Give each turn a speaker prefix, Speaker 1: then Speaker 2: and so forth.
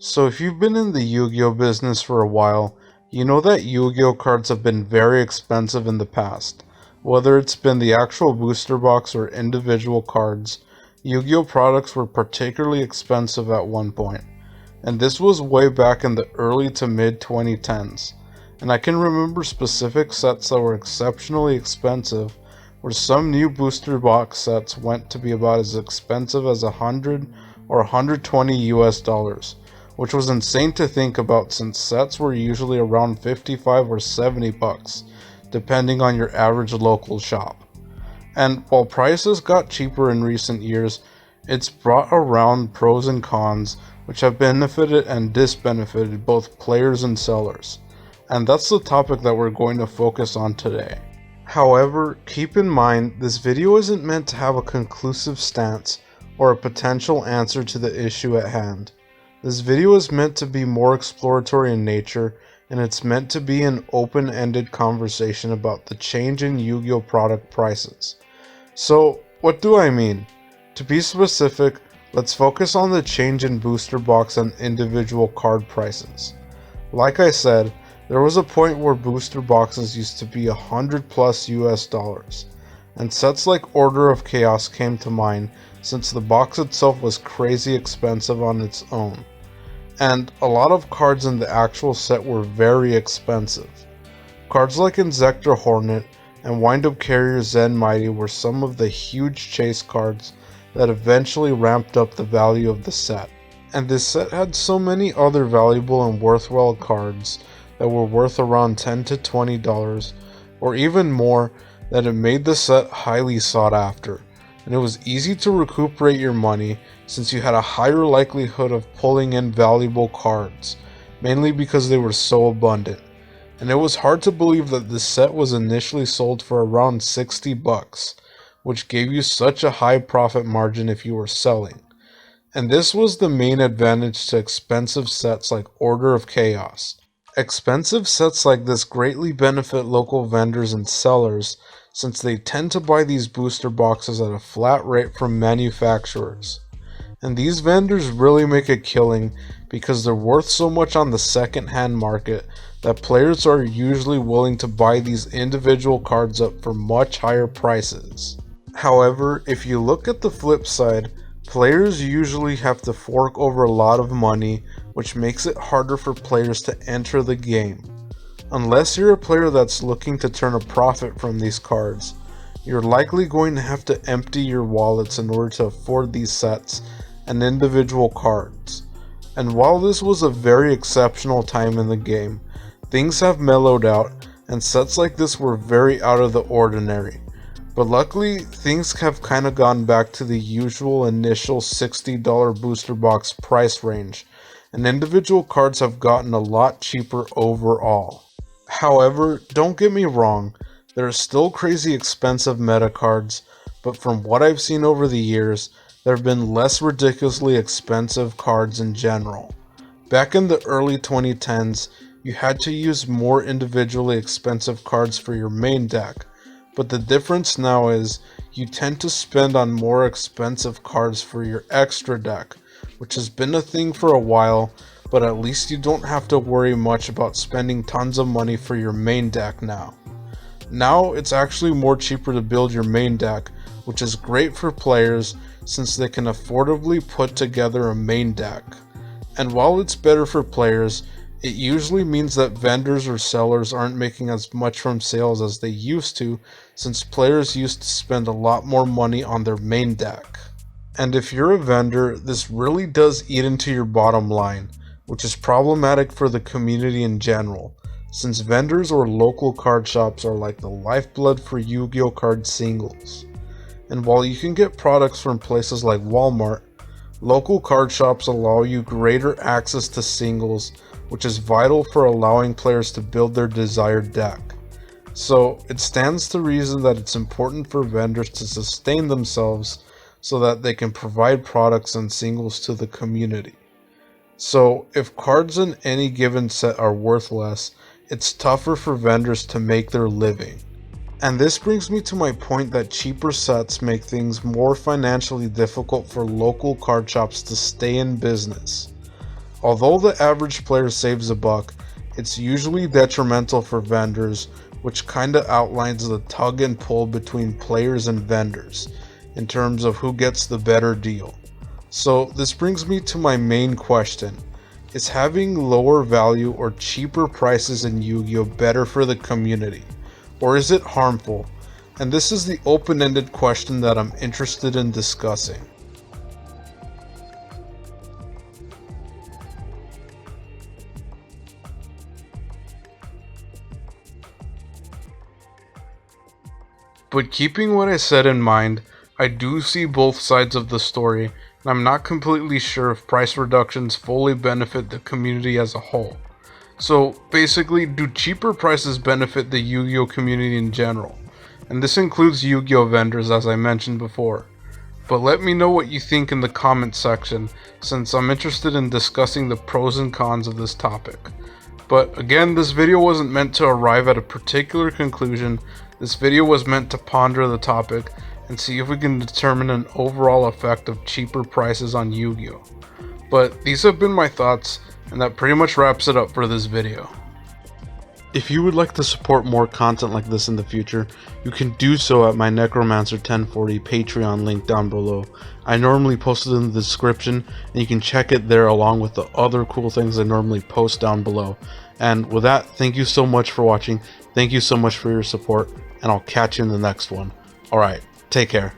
Speaker 1: So if you've been in the Yu-Gi-Oh business for a while, you know that Yu-Gi-Oh cards have been very expensive in the past. Whether it's been the actual booster box or individual cards, Yu-Gi-Oh products were particularly expensive at one point. And this was way back in the early to mid 2010s. And I can remember specific sets that were exceptionally expensive, where some new booster box sets went to be about as expensive as 100 or 120 US dollars, which was insane to think about since sets were usually around 55 or 70 bucks, depending on your average local shop. And while prices got cheaper in recent years, it's brought around pros and cons which have benefited and disbenefited both players and sellers. And that's the topic that we're going to focus on today. However, keep in mind this video isn't meant to have a conclusive stance or a potential answer to the issue at hand. This video is meant to be more exploratory in nature, and it's meant to be an open-ended conversation about the change in Yu-Gi-Oh product prices. So, what do I mean? To be specific, let's focus on the change in booster box and individual card prices. Like I said, there was a point where booster boxes used to be 100 plus US dollars, and sets like Order of Chaos came to mind since the box itself was crazy expensive on its own. And a lot of cards in the actual set were very expensive. Cards like Inzektor Hornet and Wind-Up Carrier Zen Mighty were some of the huge chase cards that eventually ramped up the value of the set. And this set had so many other valuable and worthwhile cards that were worth around $10 to $20 or even more that it made the set highly sought after. And it was easy to recuperate your money since you had a higher likelihood of pulling in valuable cards, mainly because they were so abundant. And it was hard to believe that this set was initially sold for around 60 bucks, which gave you such a high profit margin if you were selling. And this was the main advantage to expensive sets like Order of Chaos. Expensive sets like this greatly benefit local vendors and sellers since they tend to buy these booster boxes at a flat rate from manufacturers. And these vendors really make a killing because they're worth so much on the second-hand market that players are usually willing to buy these individual cards up for much higher prices. However, if you look at the flip side, players usually have to fork over a lot of money, which makes it harder for players to enter the game. Unless you're a player that's looking to turn a profit from these cards, you're likely going to have to empty your wallets in order to afford these sets and individual cards. And while this was a very exceptional time in the game, things have mellowed out and sets like this were very out of the ordinary. But luckily, things have kind of gone back to the usual initial $60 booster box price range, and individual cards have gotten a lot cheaper overall. However, don't get me wrong, there are still crazy expensive meta cards, but from what I've seen over the years, there have been less ridiculously expensive cards in general. Back in the early 2010s, you had to use more individually expensive cards for your main deck, but the difference now is you tend to spend on more expensive cards for your extra deck, which has been a thing for a while, but at least you don't have to worry much about spending tons of money for your main deck now. Now it's actually more cheaper to build your main deck, which is great for players since they can affordably put together a main deck. And while it's better for players, it usually means that vendors or sellers aren't making as much from sales as they used to, since players used to spend a lot more money on their main deck. And if you're a vendor, this really does eat into your bottom line, which is problematic for the community in general, since vendors or local card shops are like the lifeblood for Yu-Gi-Oh card singles. And while you can get products from places like Walmart, local card shops allow you greater access to singles, which is vital for allowing players to build their desired deck. So it stands to reason that it's important for vendors to sustain themselves so that they can provide products and singles to the community. So if cards in any given set are worth less, it's tougher for vendors to make their living. And this brings me to my point that cheaper sets make things more financially difficult for local card shops to stay in business. Although the average player saves a buck, it's usually detrimental for vendors, which kinda outlines the tug and pull between players and vendors in terms of who gets the better deal. So this brings me to my main question. Is having lower value or cheaper prices in Yu-Gi-Oh better for the community? Or is it harmful? And this is the open-ended question that I'm interested in discussing. But keeping what I said in mind, I do see both sides of the story, and I'm not completely sure if price reductions fully benefit the community as a whole. So basically, do cheaper prices benefit the Yu-Gi-Oh community in general? And this includes Yu-Gi-Oh vendors, as I mentioned before. But let me know what you think in the comments section, since I'm interested in discussing the pros and cons of this topic. But again, this video wasn't meant to arrive at a particular conclusion. This video was meant to ponder the topic and see if we can determine an overall effect of cheaper prices on Yu-Gi-Oh! But these have been my thoughts, and that pretty much wraps it up for this video. If you would like to support more content like this in the future, you can do so at my Necromancer 1040 Patreon link down below. I normally post it in the description, and you can check it there along with the other cool things I normally post down below. And with that, thank you so much for watching, thank you so much for your support, and I'll catch you in the next one. Alright, take care.